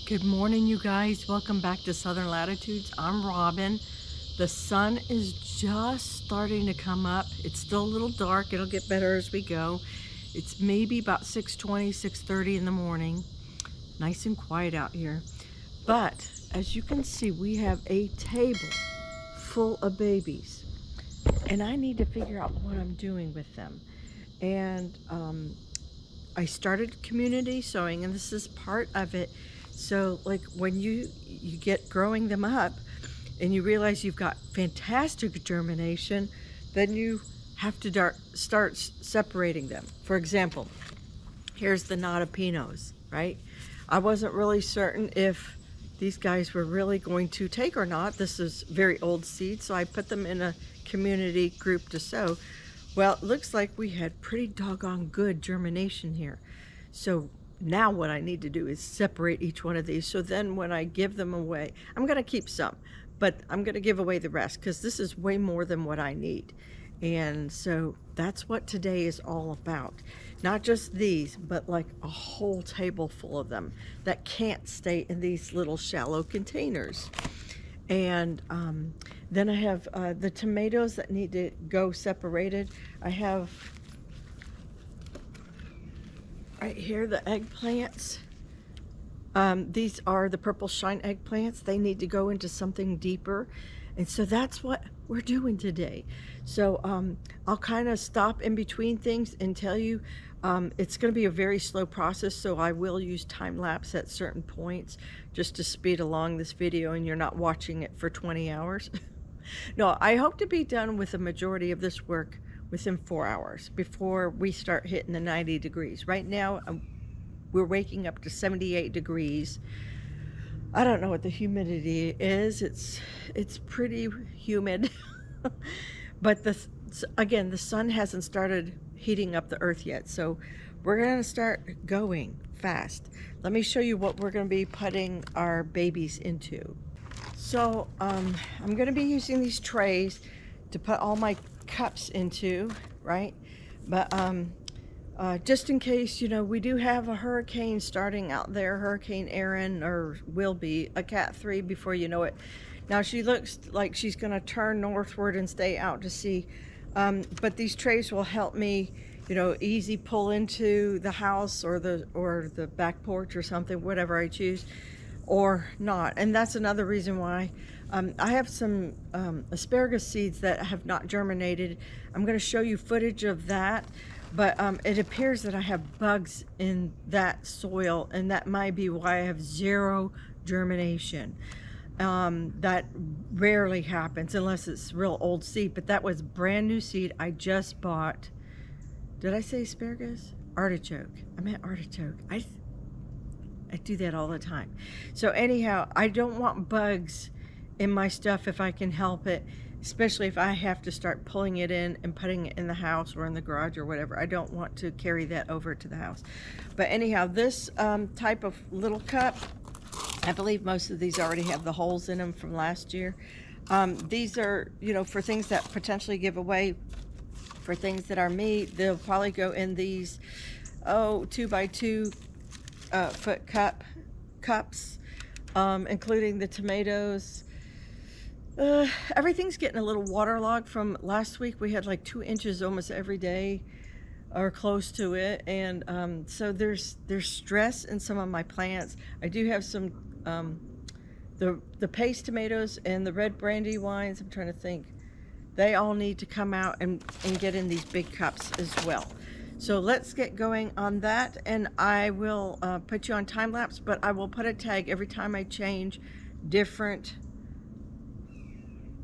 Good morning, you guys. Welcome back to Southern Latitudes. I'm Robin. The sun is just starting to come up. It's still a little dark. It'll get better as we go. It's maybe about 6:20, 6:30 in the morning. Nice and quiet out here. But as you can see, we have a table full of babies. And I need to figure out what I'm doing with them. And I started community sewing, and this is part of it. So like when you get growing them up and you realize you've got fantastic germination, then you have to start separating them. For example, here's the Nata Pinos, right? I wasn't really certain if these guys were really going to take or not. This is very old seed, so I put them in a community group to sow. Well, it looks like we had pretty doggone good germination here. So now what I need to do is separate each one of these. So then when I give them away, I'm going to keep some, but I'm going to give away the rest because this is way more than what I need. And so that's what today is all about. Not just these, but like a whole table full of them that can't stay in these little shallow containers. And then I have the tomatoes that need to go separated. I have right here the eggplants. These are the purple shine eggplants. They need to go into something deeper. And so that's what we're doing today. So I'll kind of stop in between things and tell you it's going to be a very slow process, so I will use time lapse at certain points just to speed along this video and you're not watching it for 20 hours. No, I hope to be done with the majority of this work within 4 hours before we start hitting the 90 degrees. Right now, we're waking up to 78 degrees. I don't know what the humidity is. It's pretty humid. But again, the sun hasn't started heating up the earth yet. So we're going to start going fast. Let me show you what we're going to be putting our babies into. So I'm going to be using these trays to put all my cups into, right? But just in case, you know, we do have a hurricane starting out there, Hurricane Erin, or will be a Cat 3 before you know it. Now she looks like she's going to turn northward and stay out to sea. But these trays will help me, you know, easy pull into the house or the back porch or something, whatever I choose, or not. And that's another reason why I have some asparagus seeds that have not germinated. I'm going to show you footage of that, but it appears that I have bugs in that soil, and that might be why I have zero germination. That rarely happens unless it's real old seed, but that was brand new seed I just bought. Did I say asparagus? Artichoke. I meant artichoke. I do that all the time. So anyhow, I don't want bugs in my stuff if I can help it, especially if I have to start pulling it in and putting it in the house or in the garage or whatever. I don't want to carry that over to the house. But anyhow, this type of little cup, I believe most of these already have the holes in them from last year. These are, you know, for things that potentially give away. For things that are me, they'll probably go in these 2x2 foot cups, including the tomatoes. Everything's getting a little waterlogged from last week. We had like 2 inches almost every day or close to it, and so there's stress in some of my plants. I do have some the paste tomatoes and the red brandywines. I'm trying to think. They all need to come out and get in these big cups as well. So let's get going on that, and I will put you on time lapse, but I will put a tag every time I change different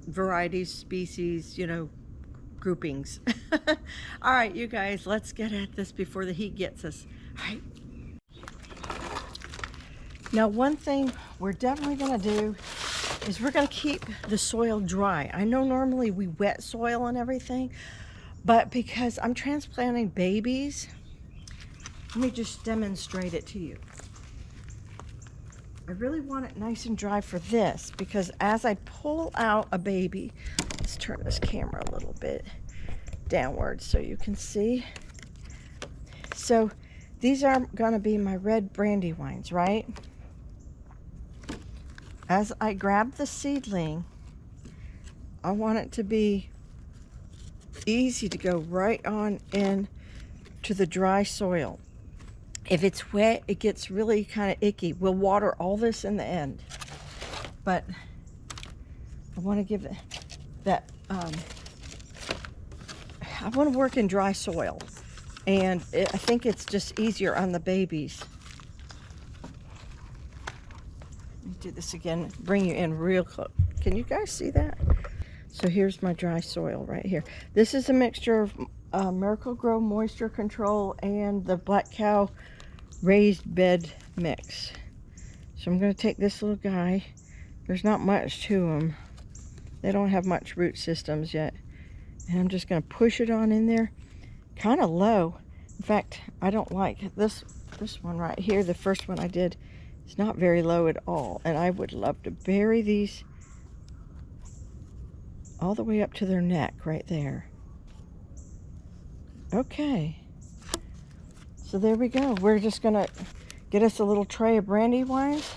varieties, species, you know, groupings. All right, you guys, let's get at this before the heat gets us. All right. Now, one thing we're definitely going to do is we're going to keep the soil dry. I know normally we wet soil and everything, but because I'm transplanting babies, let me just demonstrate it to you. I really want it nice and dry for this, because as I pull out a baby, let's turn this camera a little bit downward so you can see. So these are going to be my red brandywines, right? as I grab the seedling, I want it to be easy to go right on in to the dry soil. If it's wet, it gets really kind of icky. We'll water all this in the end, but I want to give it that, I want to work in dry soil, and I think it's just easier on the babies. Let me do this again, bring you in real close. Can you guys see that? So here's my dry soil right here. This is a mixture of Miracle-Gro moisture control and the Black Cow raised bed mix. So I'm going to take this little guy. There's not much to them. They don't have much root systems yet. And I'm just going to push it on in there, kind of low. In fact, I don't like this one right here. The first one I did is not very low at all. And I would love to bury these all the way up to their neck right there. Okay. So there we go. We're just going to get us a little tray of brandywines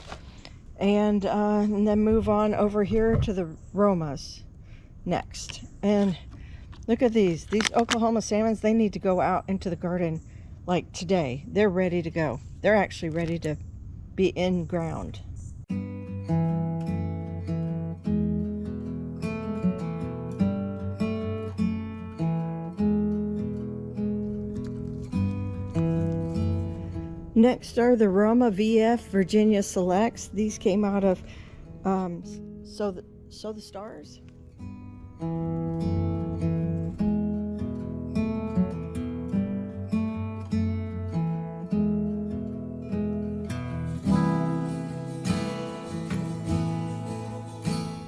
and then move on over here to the Romas next. And look at these Oklahoma salmons. They need to go out into the garden like today. They're ready to go. They're actually ready to be in ground. Next are the Roma VF Virginia Selects. These came out of Sow the Stars.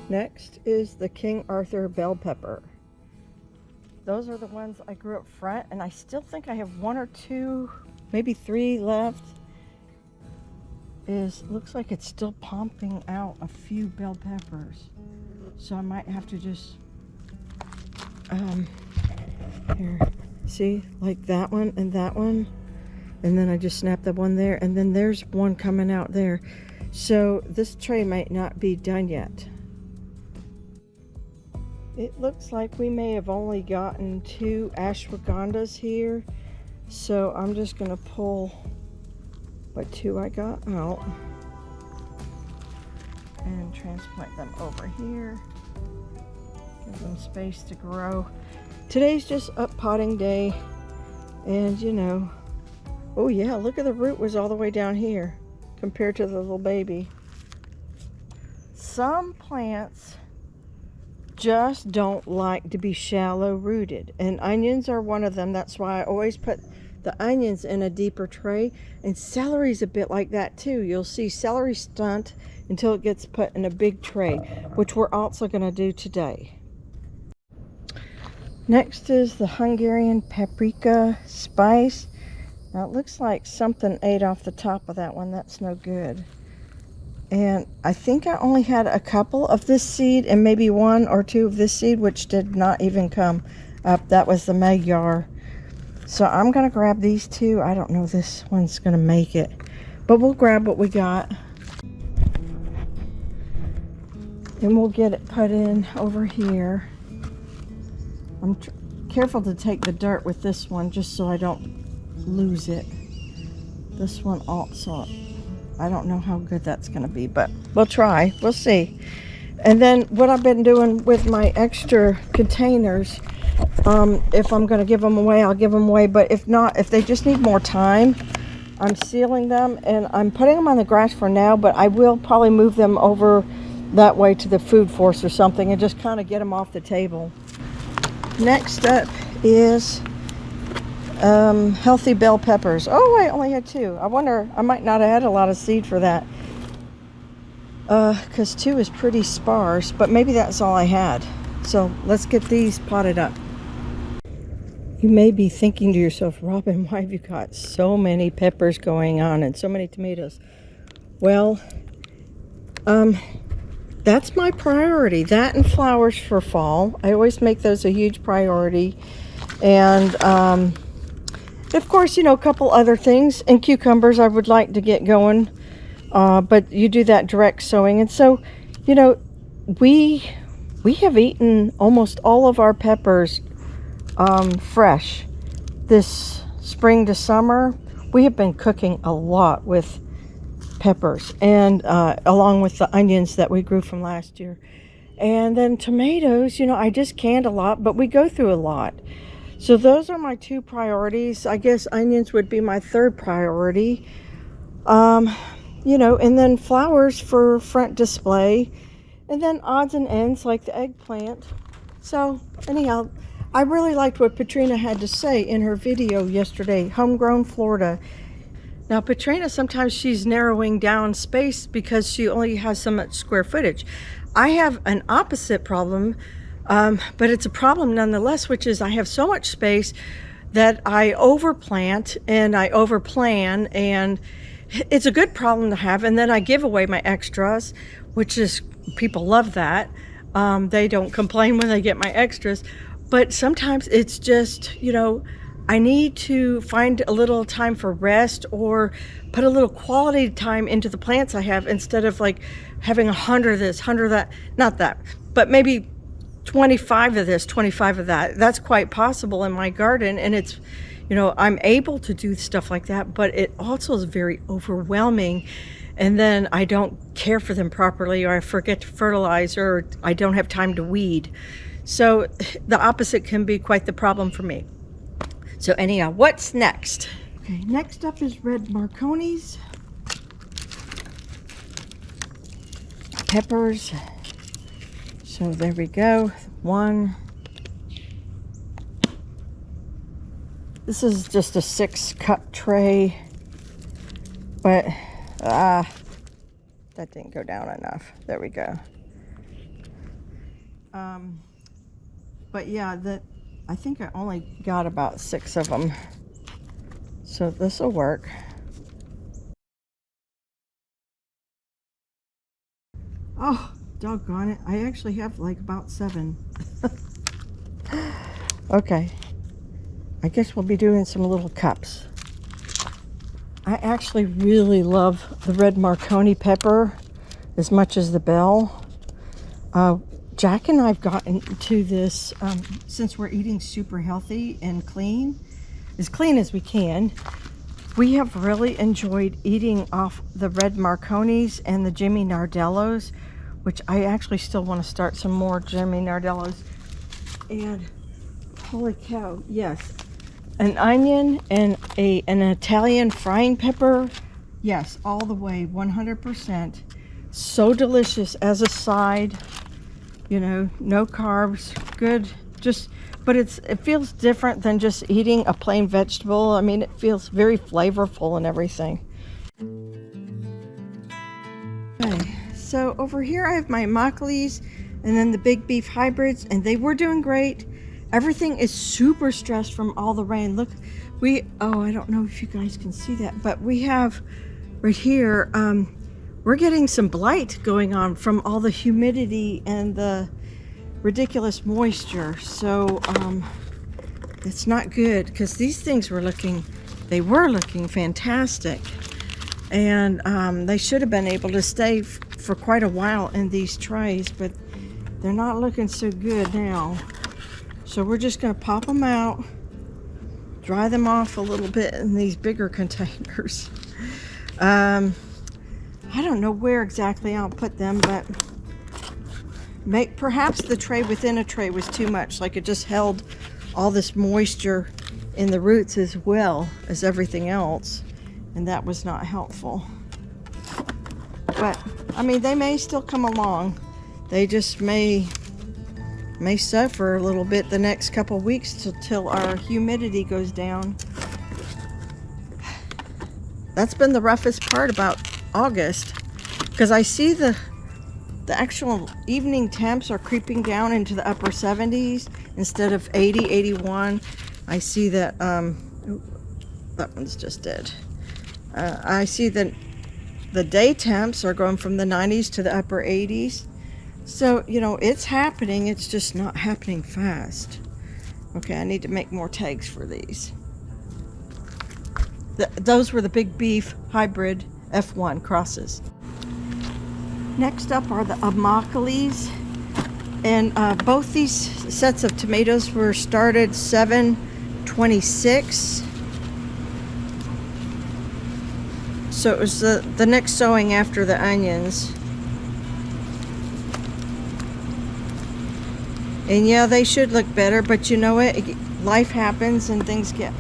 Next is the King Arthur bell pepper. Those are the ones I grew up front, and I still think I have one or two, maybe three left. Looks like it's still pumping out a few bell peppers. So I might have to just, here, see, like that one, and then I just snap that one there, and then there's one coming out there. So this tray might not be done yet. It looks like we may have only gotten 2 ashwagandas here. So I'm just gonna pull what 2 I got out and transplant them over here. Give them space to grow. Today's just up potting day, and you know, oh yeah, look at the root was all the way down here compared to the little baby. Some plants just don't like to be shallow rooted, and onions are one of them. That's why I always put the onions in a deeper tray, and celery's a bit like that too. You'll see celery stunt until it gets put in a big tray, which we're also going to do today. Next is the Hungarian paprika spice. Now it looks like something ate off the top of that one. That's no good. And I think I only had a couple of this seed and maybe 1 or 2 of this seed, which did not even come up. That was the Magyar. So I'm going to grab these 2. I don't know if this one's going to make it, but we'll grab what we got. And we'll get it put in over here. I'm careful to take the dirt with this one just so I don't lose it. This one also, I don't know how good that's going to be, but we'll try. We'll see. And then what I've been doing with my extra containers, if I'm going to give them away, I'll give them away. But if not, if they just need more time, I'm sealing them and I'm putting them on the grass for now, but I will probably move them over that way to the food force or something and just kind of get them off the table. Next up is healthy bell peppers. Oh, I only had 2. I wonder, I might not have had a lot of seed for that, because 2 is pretty sparse, but maybe that's all I had. So let's get these potted up. You may be thinking to yourself, Robin, why have you got so many peppers going on and so many tomatoes? Well, that's my priority. That and flowers for fall. I always make those a huge priority. And of course, you know, a couple other things. And cucumbers I would like to get going. But you do that direct sowing. And so You know, we have eaten almost all of our peppers fresh this spring to summer. We have been cooking a lot with peppers, and along with the onions that we grew from last year. And then tomatoes, you know, I just canned a lot, but we go through a lot. So those are my two priorities. I guess onions would be my third priority. You know, and then flowers for front display, and then odds and ends like the eggplant. So anyhow, I really liked what Patrina had to say in her video yesterday, Homegrown Florida. Now Patrina, sometimes she's narrowing down space because she only has so much square footage. I have an opposite problem, but it's a problem nonetheless, which is I have so much space that I overplant and I overplan, and it's a good problem to have. And then I give away my extras, which is, people love that. They don't complain when they get my extras, but sometimes it's just, you know, I need to find a little time for rest or put a little quality time into the plants I have, instead of like having 100 of this, 100 of that. Not that, but maybe 25 of this, 25 of that. That's quite possible in my garden, and it's, you know, I'm able to do stuff like that, but it also is very overwhelming. And then I don't care for them properly, or I forget to fertilize, or I don't have time to weed. So the opposite can be quite the problem for me. So anyhow, what's next? Okay, next up is red Marconis. Peppers. So there we go. One. This is just a 6-cup tray, but that didn't go down enough. There we go. But yeah, I think I only got about 6 of them, so this will work. Oh, doggone it, I actually have like about 7. Okay, I guess we'll be doing some little cups. I actually really love the red Marconi pepper as much as the bell. Jack and I've gotten to this, since we're eating super healthy and clean as we can, we have really enjoyed eating off the red Marconis and the Jimmy Nardellos, which I actually still want to start some more Jimmy Nardellos. And holy cow, yes, an onion and an Italian frying pepper, yes, all the way, 100%. So delicious as a side. You know, no carbs, good, just, but it feels different than just eating a plain vegetable. I mean, it feels very flavorful and everything. Okay, so over here I have my Immaculates and then the big beef hybrids, and they were doing great. Everything is super stressed from all the rain. Look, oh, I don't know if you guys can see that, but we have right here, we're getting some blight going on from all the humidity and the ridiculous moisture. So it's not good, because these things were looking fantastic. And they should have been able to stay for quite a while in these trays, but they're not looking so good now. So we're just going to pop them out, dry them off a little bit in these bigger containers. I don't know where exactly I'll put them, but perhaps the tray within a tray was too much. Like, it just held all this moisture in the roots as well as everything else, and that was not helpful. But I mean, they may still come along. They just may suffer a little bit the next couple weeks till our humidity goes down. That's been the roughest part about August, because I see the actual evening temps are creeping down into the upper 70s instead of 80, 81. I see that that one's just dead. I see that the day temps are going from the 90s to the upper 80s. So, you know, it's happening, it's just not happening fast. Okay, I need to make more tags for these. Those were the big beef hybrid F1 crosses. Next up are the Amacalis. And both these sets of tomatoes were started 7/26. So it was the next sowing after the onions. And yeah, they should look better, but you know what? Life happens and things get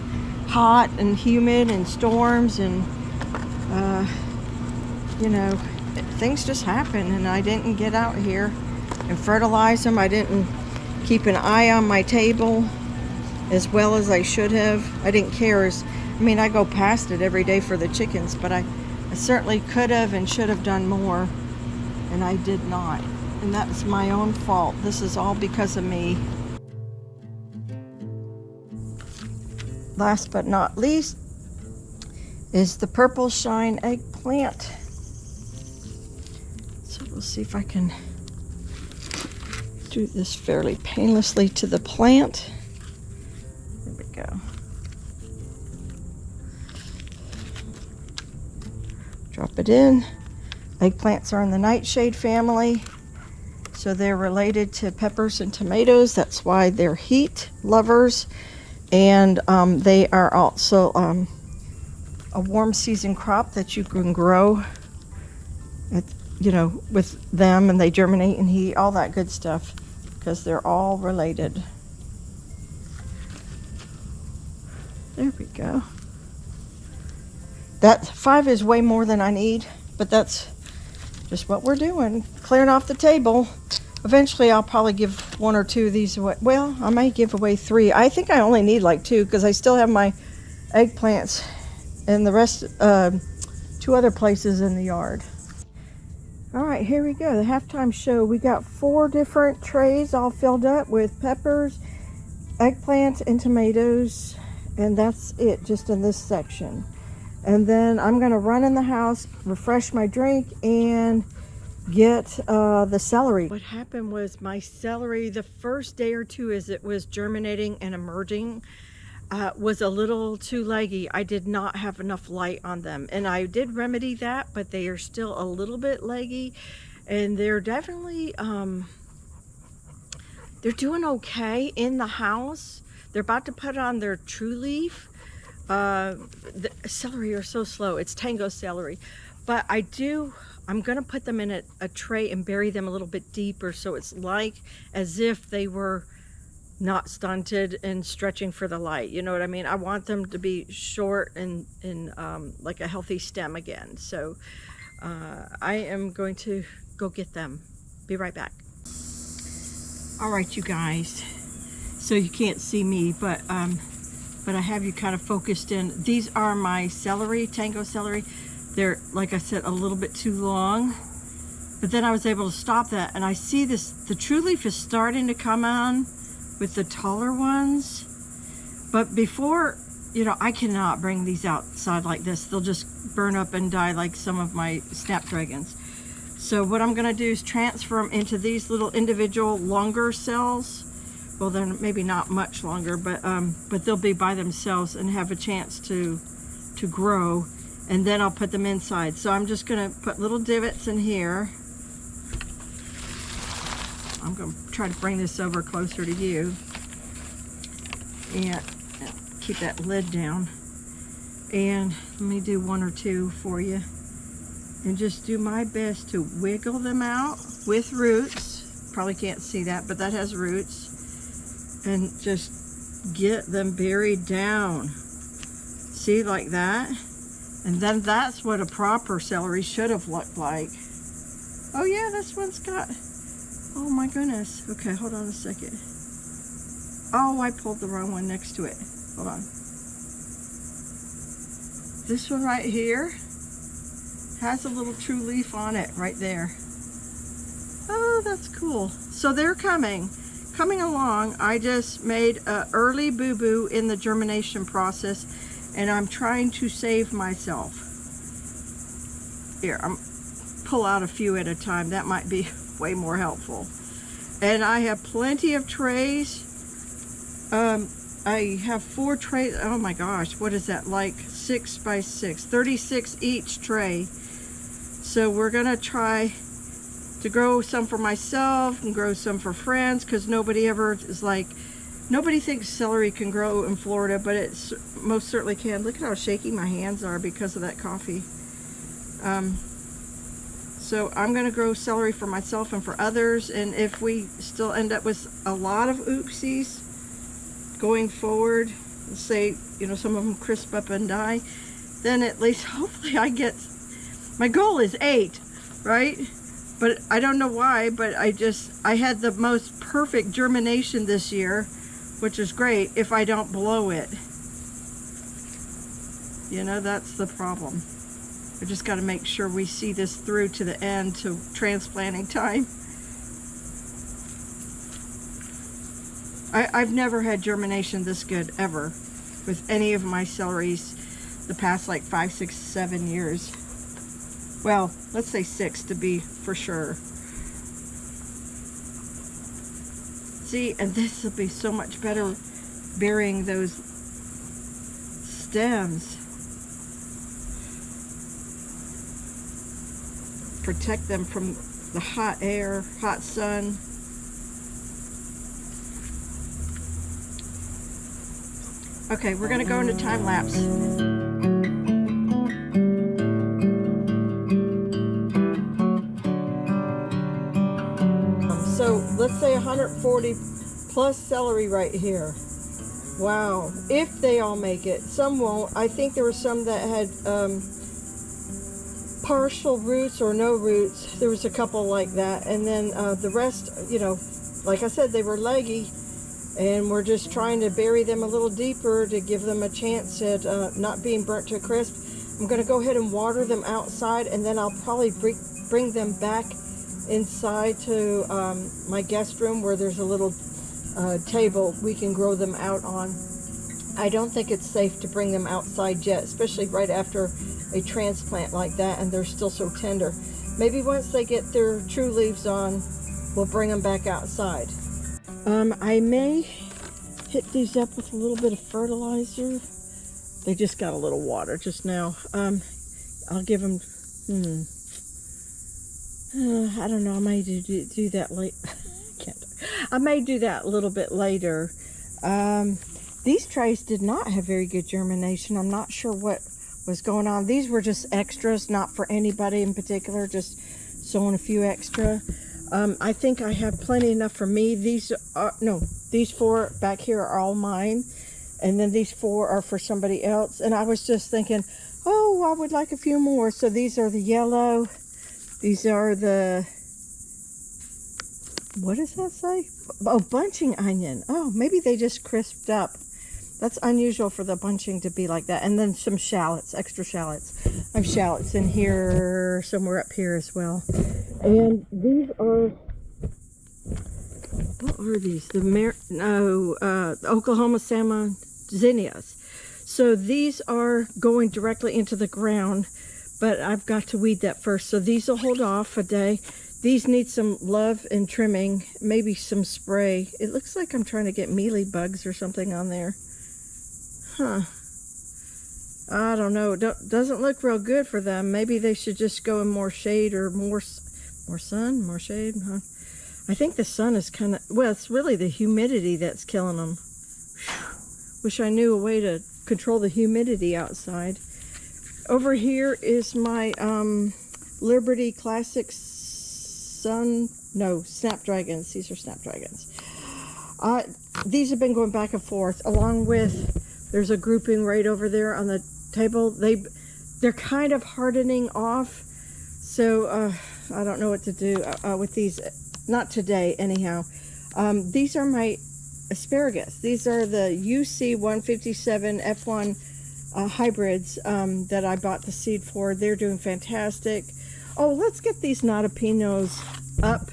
hot and humid and storms and, you know, things just happen. And I didn't get out here and fertilize them. I didn't keep an eye on my table as well as I should have. I didn't care. I mean, I go past it every day for the chickens, but I certainly could have and should have done more, and I did not. And that's my own fault. This is all because of me. Last but not least is the purple shine eggplant. So we'll see if I can do this fairly painlessly to the plant. There we go. Drop it in. Eggplants are in the nightshade family, so they're related to peppers and tomatoes. That's why they're heat lovers, and they are also a warm season crop that you can grow, you know, with them, and they germinate and heat, all that good stuff, because they're all related. There we go. That 5 is way more than I need, but that's just what we're doing, clearing off the table. Eventually I'll probably give 1 or 2 of these away. Well, I might give away 3. I think I only need like 2 because I still have my eggplants and the rest, 2 other places in the yard. All right, here we go, the halftime show. We got 4 different trays all filled up with peppers, eggplants, and tomatoes, and that's it, just in this section. And then I'm gonna run in the house, refresh my drink, and get the celery. What happened was my celery, the first day or 2 as it was germinating and emerging, was a little too leggy. I did not have enough light on them, and I did remedy that, but they are still a little bit leggy, and they're definitely they're doing okay in the house. They're about to put on their true leaf. The celery are so slow. It's tango celery, but I'm gonna put them in a tray and bury them a little bit deeper, so it's like as if they were not stunted and stretching for the light. You know what I mean? I want them to be short and like a healthy stem again. So I am going to go get them. Be right back. All right, you guys. So you can't see me, but I have you kind of focused in. These are my celery, tango celery. They're, like I said, a little bit too long, but then I was able to stop that, and I see this, the true leaf is starting to come on with the taller ones, but before, you know, I cannot bring these outside like this. They'll just burn up and die like some of my snapdragons. So what I'm gonna do is transfer them into these little individual longer cells. Well, they're maybe not much longer, but they'll be by themselves and have a chance to grow, and then I'll put them inside. So I'm just gonna put little divots in here. I'm gonna try to bring this over closer to you and keep that lid down. And let me do 1 or 2 for you, and just do my best to wiggle them out with roots. Probably can't see that, but that has roots. And just get them buried down. See, like that? And then that's what a proper celery should have looked like. Oh yeah, this one's got, oh my goodness. Okay, hold on a second. Oh, I pulled the wrong one next to it. Hold on. This one right here has a little true leaf on it right there. Oh, that's cool. So they're coming along. I just made an early boo-boo in the germination process, and I'm trying to save myself. Here, I'm pull out a few at a time. That might be way more helpful. And I have plenty of trays. I have 4 trays. Oh my gosh, what is that, like 6 by 6, 36 each tray. So we're gonna try to grow some for myself and grow some for friends, because nobody ever is like, nobody thinks celery can grow in Florida, but it most certainly can. Look at how shaky my hands are because of that coffee. So I'm going to grow celery for myself and for others, and if we still end up with a lot of oopsies going forward, let's say, you know, some of them crisp up and die, then at least hopefully I get, my goal is 8, right? But I don't know why, but I had the most perfect germination this year, which is great if I don't blow it. You know, that's the problem. I just got to make sure we see this through to the end, to transplanting time. I've never had germination this good ever with any of my celeries the past like 5, 6, 7 years. Well, let's say 6 to be for sure. See, and this will be so much better burying those stems. Protect them from the hot air, hot sun. Okay, we're gonna go into time lapse. So let's say 140 plus celery right here. Wow, if they all make it. Some won't. I think there were some that had partial roots or no roots. There was a couple like that, and then the rest, you know, like I said, they were leggy, and we're just trying to bury them a little deeper to give them a chance at not being burnt to a crisp. I'm going to go ahead and water them outside, and then I'll probably bring them back inside to my guest room, where there's a little table we can grow them out on. I don't think it's safe to bring them outside yet, especially right after a transplant like that, and they're still so tender. Maybe once they get their true leaves on, we'll bring them back outside. I may hit these up with a little bit of fertilizer. They just got a little water just now. I'll give them, I don't know, I may do that late. I may do that a little bit later. These trays did not have very good germination. I'm not sure what was going on. These were just extras, not for anybody in particular, just sowing a few extra. I think I have plenty enough for me. These 4 back here are all mine, and then these 4 are for somebody else. And I was just thinking, oh, I would like a few more. So these are the yellow. These are the, what does that say? Oh, bunching onion. Oh, maybe they just crisped up. That's unusual for the bunching to be like that. And then some shallots, extra shallots. I have shallots in here, somewhere up here as well. And these are, what are these? The Oklahoma salmon zinnias. So these are going directly into the ground, but I've got to weed that first. So these will hold off a day. These need some love and trimming, maybe some spray. It looks like I'm trying to get mealy bugs or something on there. Huh. I don't know. Doesn't look real good for them. Maybe they should just go in more shade or more sun, more shade. Huh? I think the sun is kind of, well, it's really the humidity that's killing them. Whew. Wish I knew a way to control the humidity outside. Over here is my Liberty Classic Snapdragons. These are Snapdragons. These have been going back and forth, along with, there's a grouping right over there on the table. They're kind of hardening off, so I don't know what to do with these. Not today, anyhow. These are my asparagus. These are the UC 157 F1 hybrids that I bought the seed for. They're doing fantastic. Oh, let's get these Natapinos up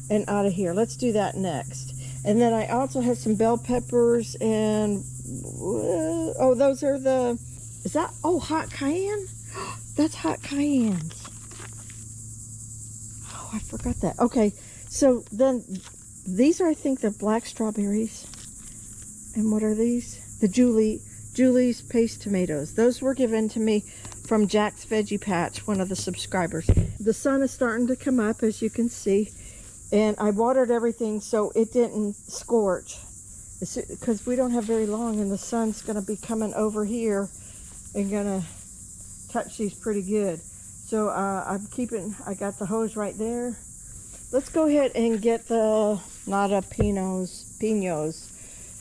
and out of here. Let's do that next. And then I also have some bell peppers and, oh, those are the, is that, oh, hot cayenne? That's hot cayennes. Oh, I forgot that. Okay, so then these are, I think, the black strawberries. And what are these? The Julie's paste tomatoes. Those were given to me from Jack's Veggie Patch, one of the subscribers. the sun is starting to come up, as you can see, and I watered everything so it didn't scorch, because we don't have very long, and the sun's going to be coming over here and going to touch these pretty good. So I got the hose right there. Let's go ahead and get the nada pinos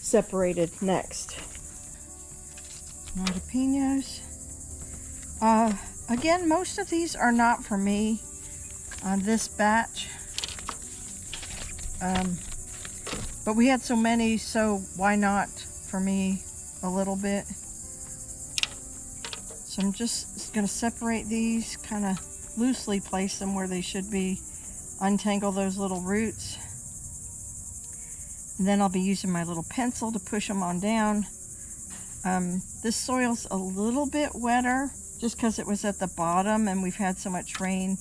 separated next. Nada pinos. Again, most of these are not for me on this batch. But we had so many, so why not for me a little bit? So I'm just going to separate these, kind of loosely place them where they should be, untangle those little roots. And then I'll be using my little pencil to push them on down. This soil's a little bit wetter just because it was at the bottom and we've had so much rain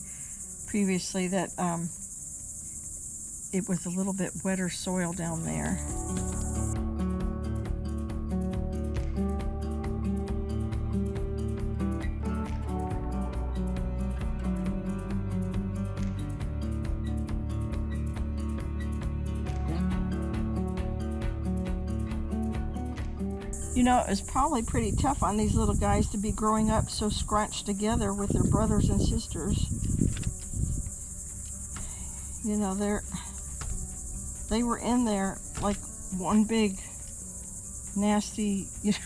previously that it was a little bit wetter soil down there. You know, it's probably pretty tough on these little guys to be growing up so scrunched together with their brothers and sisters. You know, they were in there like one big nasty, you know,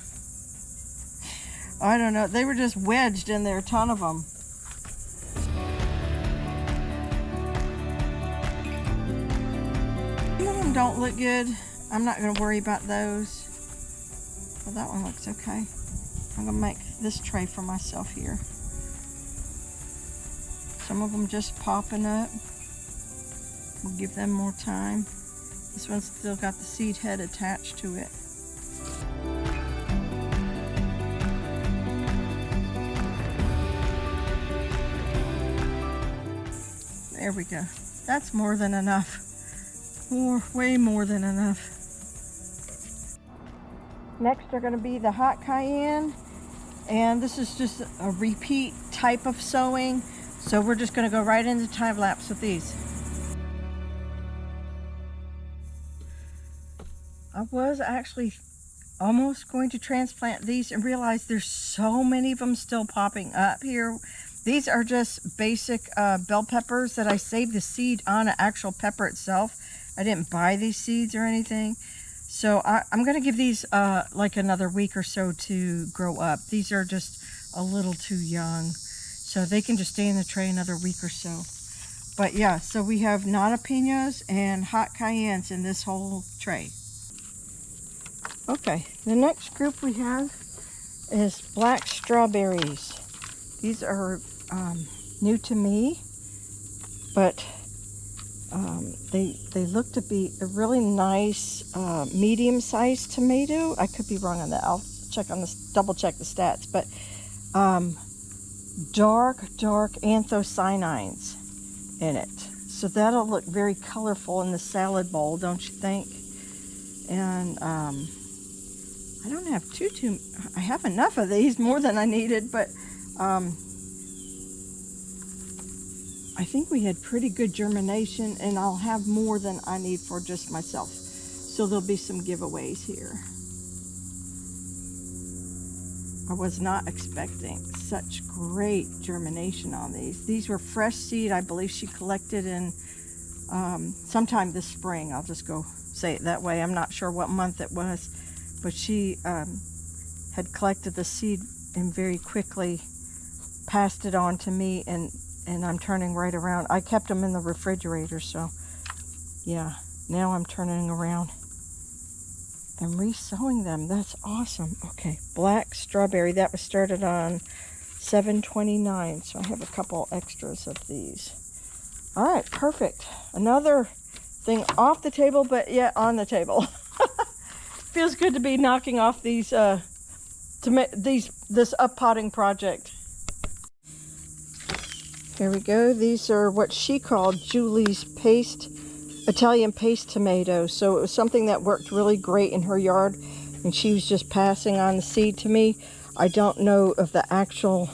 I don't know, they were just wedged in there, a ton of them. Some of them don't look good. I'm not going to worry about those. Well, that one looks okay. I'm going to make this tray for myself here. Some of them just popping up. We'll give them more time. This one's still got the seed head attached to it. There we go. That's more than enough. Way more than enough. Next are going to be the hot cayenne, and this is just a repeat type of sowing, so we're just going to go right into time lapse with these. I was actually almost going to transplant these and realized there's so many of them still popping up here. These are just basic bell peppers that I saved the seed on an actual pepper itself. I didn't buy these seeds or anything. So I'm going to give these like another week or so to grow up. These are just a little too young, so they can just stay in the tray another week or so. But yeah, so we have jalapenos and hot cayennes in this whole tray. Okay, the next group we have is black strawberries. These are new to me, but they look to be a really nice medium-sized tomato. I could be wrong on that. I'll check on this, double check the stats. But dark anthocyanins in it, so that'll look very colorful in the salad bowl, don't you think? And I don't have I have enough of these, more than I needed, but I think we had pretty good germination, and I'll have more than I need for just myself. So there'll be some giveaways here. I was not expecting such great germination on these. These were fresh seed. I believe she collected in sometime this spring. I'll just go say it that way. I'm not sure what month it was, but she had collected the seed and very quickly passed it on to me, and I'm turning right around. I kept them in the refrigerator, so yeah, now I'm turning around and resowing them. That's awesome. Okay, black strawberry, that was started on 7/29, so I have a couple extras of these. All right, perfect. Another thing off the table, but yet on the table. Feels good to be knocking off these this up-potting project. Here we go. These are what she called Julie's Italian paste tomatoes. So it was something that worked really great in her yard, and she was just passing on the seed to me. I don't know of the actual,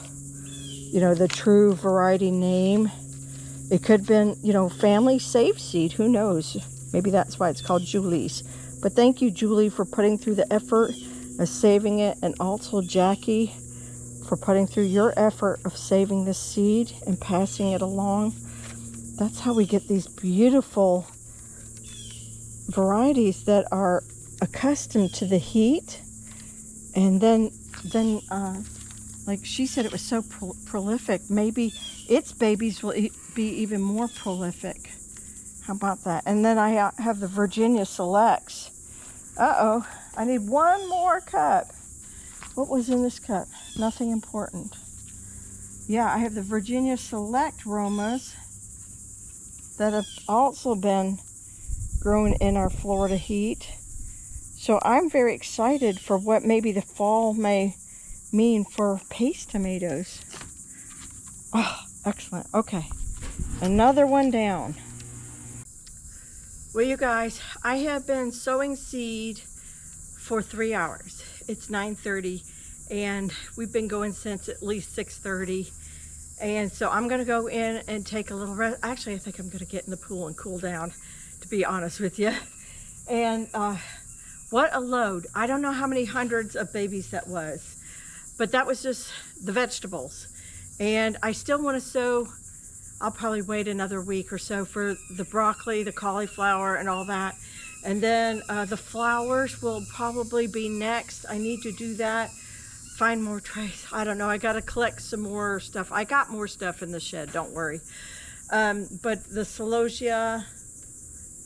you know, the true variety name, It could have been, you know, family safe seed. Who knows? Maybe that's why it's called Julie's. But thank you, Julie, for putting through the effort of saving it, and also Jackie for putting through your effort of saving this seed and passing it along. That's how we get these beautiful varieties that are accustomed to the heat. And then like she said, it was so prolific. Maybe its babies will be even more prolific. How about that? And then I have the Virginia Selects. Uh-oh, I need one more cup. What was in this cup? Nothing important. Yeah, I have the Virginia Select Romas that have also been grown in our Florida heat. So I'm very excited for what maybe the fall may mean for paste tomatoes. Oh, excellent. Okay, another one down. Well, you guys, I have been sowing seed for 3 hours. It's 9:30 and we've been going since at least 6:30. And so I'm gonna go in and take a little rest. Actually, I think I'm gonna get in the pool and cool down, to be honest with you. And what a load. I don't know how many hundreds of babies that was, but that was just the vegetables. And I still want to sow. I'll probably wait another week or so for the broccoli, the cauliflower, and all that. And then the flowers will probably be next. I need to do that. Find more trays. I don't know. I got to collect some more stuff. I got more stuff in the shed. Don't worry. But the celosia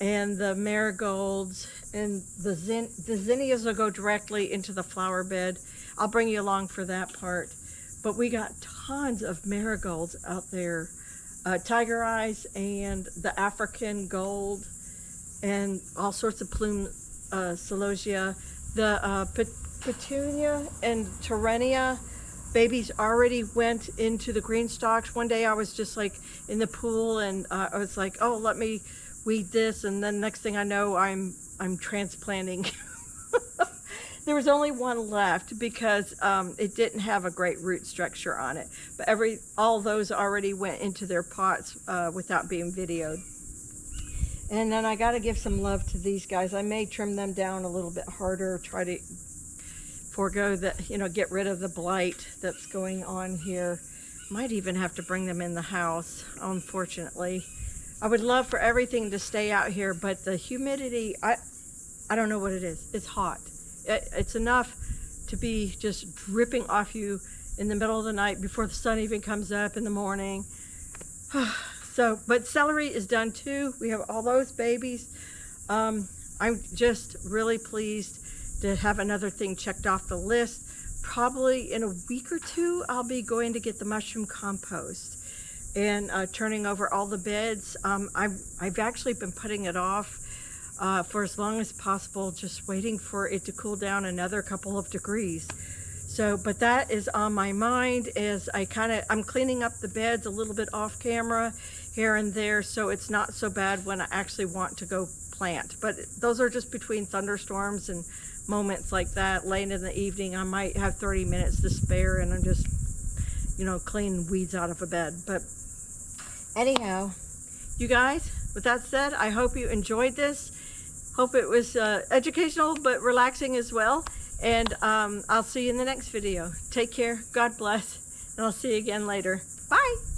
and the marigolds and the zinnias will go directly into the flower bed. I'll bring you along for that part. But we got tons of marigolds out there. Tiger eyes and the African gold and all sorts of plume celosia. The petunia and terrenia babies already went into the green stalks. One day I was just like in the pool and I was like, oh, let me weed this, and then next thing I know I'm transplanting. There was only one left because it didn't have a great root structure on it, but all those already went into their pots without being videoed. And then I got to give some love to these guys. I may trim them down a little bit harder, try to forego the, get rid of the blight that's going on here. Might even have to bring them in the house, unfortunately. I would love for everything to stay out here, but the humidity, I don't know what it is. It's hot. It's enough to be just dripping off you in the middle of the night before the sun even comes up in the morning. So, but celery is done too. We have all those babies. I'm just really pleased to have another thing checked off the list. Probably in a week or two, I'll be going to get the mushroom compost and turning over all the beds. I've actually been putting it off for as long as possible, just waiting for it to cool down another couple of degrees. So, but that is on my mind as I'm cleaning up the beds a little bit off camera here and there, so it's not so bad when I actually want to go plant. But those are just between thunderstorms and moments like that. Late in the evening, I might have 30 minutes to spare and I'm just, cleaning weeds out of a bed. But anyhow, you guys, with that said, I hope you enjoyed this. Hope it was educational but relaxing as well. And I'll see you in the next video. Take care. God bless. And I'll see you again later. Bye.